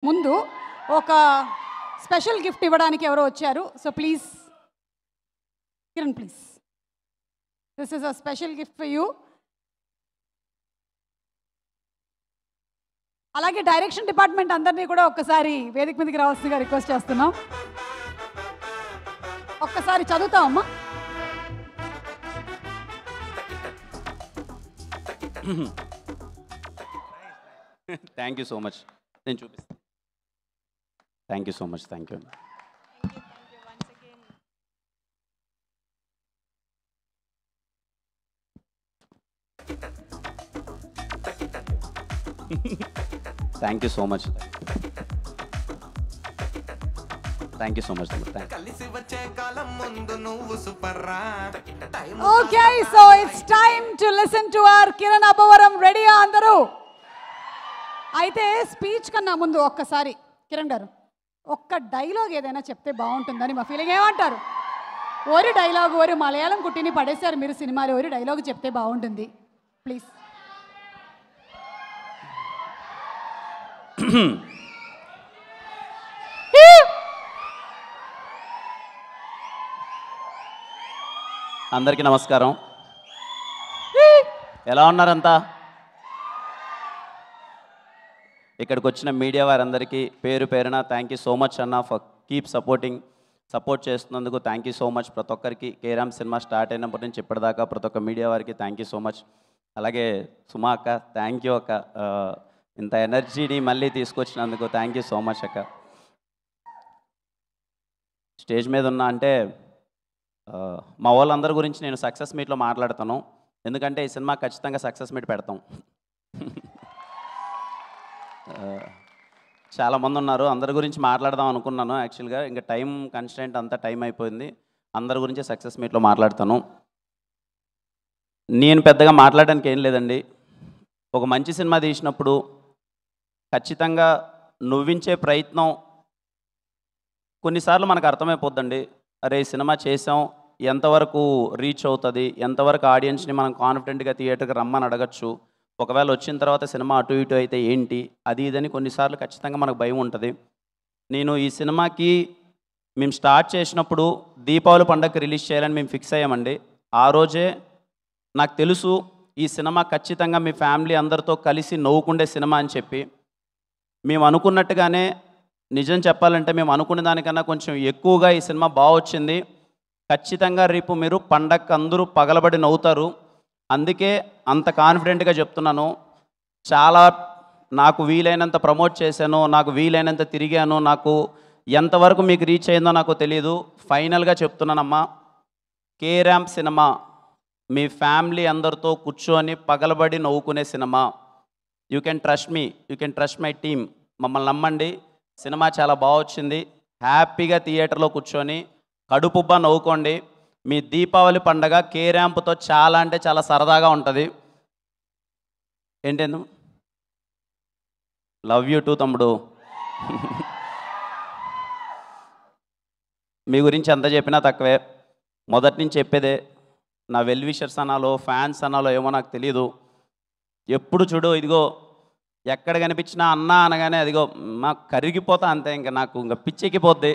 ముందు ఒక special gift ఇవ్వడానికి ఎవరో వచ్చారు. So please Kiran, please, this is a special gift for you. అలాగే డైరెక్షన్ డిపార్ట్మెంట్ అందరినీ కూడా ఒక్కసారి వేదిక మీదకి రావాల్సిందిగా రిక్వెస్ట్ చేస్తున్నాం. ఒక్కసారి చదువుతామమ్మా. Thank you so much. నేను చూపిస్తాను. Thank you so much. Thank you. Thank you so much. Thank you so much. Okay, so it's time to listen to our Kiran Abbavaram. రెడీయా అందరూ? అయితే స్పీచ్ కన్నా ముందు ఒక్కసారి కిరణ్ గారు ఒక్క డైలాగ్ ఏదైనా చెప్తే బాగుంటుందని మా ఫీలింగ్. ఏమంటారు? ఓరి డైలాగ్, ఓరి మలయాళం కుట్టిని పడేశారు మీరు సినిమాలో, ఓరి డైలాగ్ చెప్తే బాగుంటుంది ప్లీజ్. అందరికీ నమస్కారం. ఎలా ఉన్నారంతా? ఇక్కడికి వచ్చిన మీడియా వారందరికీ పేరు పేరున థ్యాంక్ యూ సో మచ్ అన్న, ఫర్ కీప్ సపోర్ట్ చేస్తున్నందుకు థ్యాంక్ యూ సో మచ్. ప్రతి ఒక్కరికి కేరామ్ సినిమా స్టార్ట్ అయినప్పటి నుంచి ఇప్పటిదాకా ప్రతి ఒక్క మీడియా వారికి థ్యాంక్ యూ సో మచ్. అలాగే సుమా అక్క, థ్యాంక్ యూ అక్క, ఇంత ఎనర్జీని మళ్ళీ తీసుకొచ్చినందుకు థ్యాంక్ యూ సో మచ్ అక్క. స్టేజ్ మీద ఉన్నా అంటే మా వాళ్ళందరి గురించి నేను సక్సెస్ మీట్లో మాట్లాడతాను, ఎందుకంటే ఈ సినిమా ఖచ్చితంగా సక్సెస్ మీట్ పెడతాం. చాలామంది ఉన్నారు, అందరి గురించి మాట్లాడదాం అనుకున్నాను యాక్చువల్గా. ఇంకా టైం కన్స్టెంట్ అంతా టైం అయిపోయింది. అందరి గురించి సక్సెస్ మీట్లో మాట్లాడతాను. నేను పెద్దగా మాట్లాడడానికి ఏం లేదండి. ఒక మంచి సినిమా తీసినప్పుడు ఖచ్చితంగా నవ్వించే ప్రయత్నం కొన్నిసార్లు మనకు అర్థమైపోద్దండి. అరే ఈ సినిమా చేసాం, ఎంతవరకు రీచ్ అవుతుంది, ఎంతవరకు ఆడియన్స్ని మనం కాన్ఫిడెంట్గా థియేటర్కి రమ్మని అడగచ్చు, ఒకవేళ వచ్చిన తర్వాత సినిమా అటు ఇటు అయితే ఏంటి, అది ఇదని కొన్నిసార్లు ఖచ్చితంగా మనకు భయం ఉంటుంది. నేను ఈ సినిమాకి మేము స్టార్ట్ చేసినప్పుడు దీపావళి పండగకి రిలీజ్ చేయాలని మేము ఫిక్స్ అయ్యామండి. ఆ రోజే నాకు తెలుసు ఈ సినిమా ఖచ్చితంగా మీ ఫ్యామిలీ అందరితో కలిసి నవ్వుకుండే సినిమా అని చెప్పి. మేము అనుకున్నట్టుగానే, నిజం చెప్పాలంటే మేము అనుకునే దానికన్నా కొంచెం ఎక్కువగా ఈ సినిమా బాగా వచ్చింది. ఖచ్చితంగా రేపు మీరు పండగకి అందరూ పగలబడి నవ్వుతారు. అందుకే అంత కాన్ఫిడెంట్గా చెప్తున్నాను. చాలా నాకు వీలైనంత ప్రమోట్ చేశాను, నాకు వీలైనంత తిరిగాను, నాకు ఎంతవరకు మీకు రీచ్ అయిందో నాకు తెలియదు. ఫైనల్గా చెప్తున్నానమ్మా, కేరామ్ సినిమా మీ ఫ్యామిలీ అందరితో కూర్చొని పగలబడి నవ్వుకునే సినిమా. You can trust me, you can trust my team. మమ్మల్ని నమ్మండి, సినిమా చాలా బాగా వచ్చింది. హ్యాపీగా థియేటర్లో కూర్చొని కడుపుబ్బా నవ్వుకోండి. మీ దీపావళి పండగ కేరాంప్తో చాలా అంటే చాలా సరదాగా ఉంటుంది. ఏంటేందు లవ్ యూ టూ తమ్ముడు. మీ గురించి ఎంత చెప్పినా తక్కువే. మొదటి నుంచి చెప్పేదే, నా వెల్ విషర్స్ అనాలో ఫ్యాన్స్ అనాలో ఏమో నాకు తెలీదు. ఎప్పుడు చూడు ఇదిగో ఎక్కడ కనిపించినా అన్నా అనగానే అదిగో మా కరిగిపోతా అంతే, ఇంకా నాకు ఇంకా పిచ్చెక్కిపోద్ది.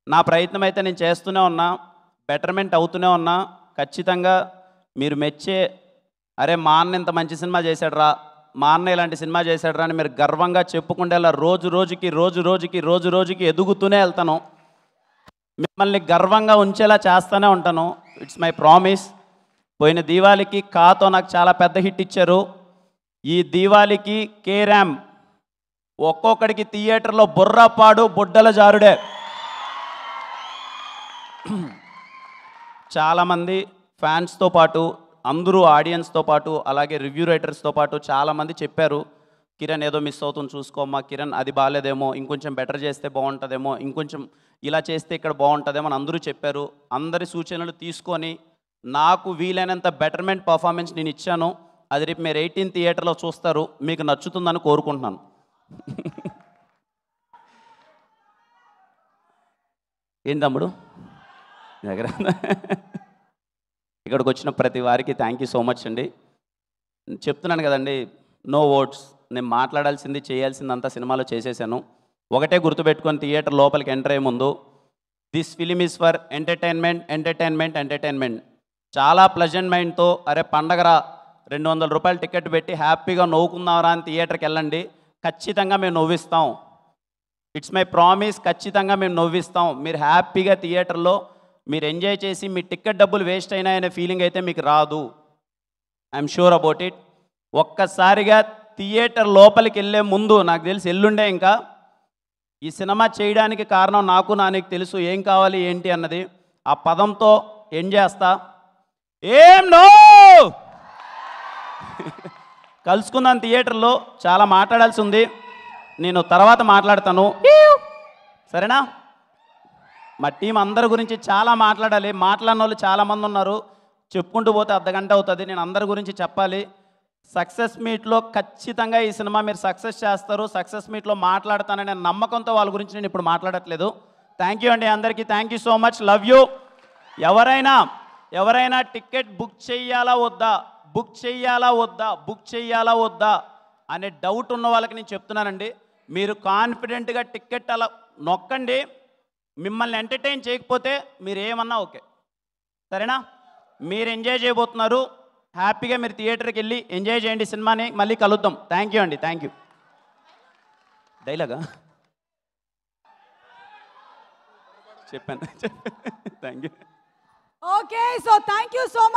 నా ప్రయత్నం అయితే నేను చేస్తూనే ఉన్నా, బెటర్మెంట్ అవుతూనే ఉన్నా. ఖచ్చితంగా మీరు మెచ్చే, అరే మా అన్న ఇంత మంచి సినిమా చేశాడురా, మా అన్న ఇలాంటి సినిమా చేశాడురా అని మీరు గర్వంగా చెప్పుకుంటేలా రోజు రోజుకి ఎదుగుతూనే వెళ్తాను. మిమ్మల్ని గర్వంగా ఉంచేలా చేస్తూనే ఉంటాను. It's my promise. పోయిన దీవాళికి కాతో నాకు చాలా పెద్ద హిట్ ఇచ్చారు. ఈ దీవాళికి కేరామ్ ఒక్కొక్కడికి థియేటర్లో బుర్రపాడు బుడ్డల జారుడే. చాలామంది ఫ్యాన్స్తో పాటు, అందరూ ఆడియన్స్తో పాటు, అలాగే రివ్యూ రైటర్స్తో పాటు చాలామంది చెప్పారు, కిరణ్ ఏదో మిస్ అవుతుంది చూసుకోమ్మా, కిరణ్ అది బాగాలేదేమో, ఇంకొంచెం బెటర్ చేస్తే బాగుంటుందేమో, ఇంకొంచెం ఇలా చేస్తే ఇక్కడ బాగుంటుందేమో అని అందరూ చెప్పారు. అందరి సూచనలు తీసుకొని నాకు వీలైనంత బెటర్మెంట్ పర్ఫార్మెన్స్ నేను ఇచ్చాను. అది రేపు మీరు 18 థియేటర్లో చూస్తారు, మీకు నచ్చుతుందని కోరుకుంటున్నాను. ఏంటి తమ్ముడు దగ్గర ఇక్కడికి వచ్చిన ప్రతి వారికి థ్యాంక్ యూ సో మచ్ అండి. చెప్తున్నాను కదండి, నో ఓట్స్. నేను మాట్లాడాల్సింది చేయాల్సిందంతా సినిమాలో చేసేసాను. ఒకటే గుర్తుపెట్టుకొని థియేటర్ లోపలికి ఎంటర్ అయ్యే ముందు, this film is for entertainment, entertainment, entertainment. చాలా ప్లెజెంట్ మైండ్తో అరే పండగరా 200 రూపాయలు టికెట్ పెట్టి హ్యాపీగా నవ్వుకుందాంరా అని థియేటర్కి వెళ్ళండి. ఖచ్చితంగా మేము నవ్విస్తాం. ఇట్స్ మై ప్రామిస్, ఖచ్చితంగా మేము నవ్విస్తాం. మీరు హ్యాపీగా థియేటర్లో మీరు ఎంజాయ్ చేసి మీ టికెట్ డబ్బులు వేస్ట్ అయినాయనే ఫీలింగ్ అయితే మీకు రాదు. I'm sure about it. ఒక్కసారిగా థియేటర్ లోపలికి వెళ్ళే ముందు నాకు తెలిసి ఎల్లుండే ఇంకా ఈ సినిమా చేయడానికి కారణం నాకు నానికి తెలుసు ఏం కావాలి ఏంటి అన్నది. ఆ పదంతో ఎండ్ చేస్తా. ఏం నో కలుసుకుందాం థియేటర్లో. చాలా మాట్లాడాల్సి ఉంది, నేను తర్వాత మాట్లాడతాను, సరేనా? మా టీం అందరి గురించి చాలా మాట్లాడాలి. మాట్లాడిన వాళ్ళు చాలామంది ఉన్నారు, చెప్పుకుంటూ పోతే అర్ధగంట అవుతుంది. నేను అందరి గురించి చెప్పాలి. సక్సెస్ మీట్లో ఖచ్చితంగా ఈ సినిమా మీరు సక్సెస్ చేస్తారు. సక్సెస్ మీట్లో మాట్లాడతాననే నమ్మకంతో వాళ్ళ గురించి నేను ఇప్పుడు మాట్లాడట్లేదు. థ్యాంక్ యూ అండి అందరికీ. Thank you so much, love you. ఎవరైనా టికెట్ బుక్ చేయాలా వద్దా, బుక్ చేయాలా వద్దా అనే డౌట్ ఉన్న వాళ్ళకి నేను చెప్తున్నానండి, మీరు కాన్ఫిడెంట్గా టికెట్ అలా నొక్కండి. మిమ్మల్ని ఎంటర్టైన్ చేయకపోతే మీరు ఏమన్నా ఓకే, సరేనా? మీరు ఎంజాయ్ చేయబోతున్నారు, హ్యాపీగా మీరు థియేటర్కి వెళ్ళి ఎంజాయ్ చేయండి సినిమాని. మళ్ళీ కలుద్దాం. థ్యాంక్ యూ అండి, థ్యాంక్ యూ. డైలాగా చెప్పాను. Thank you. Okay, so thank you so much.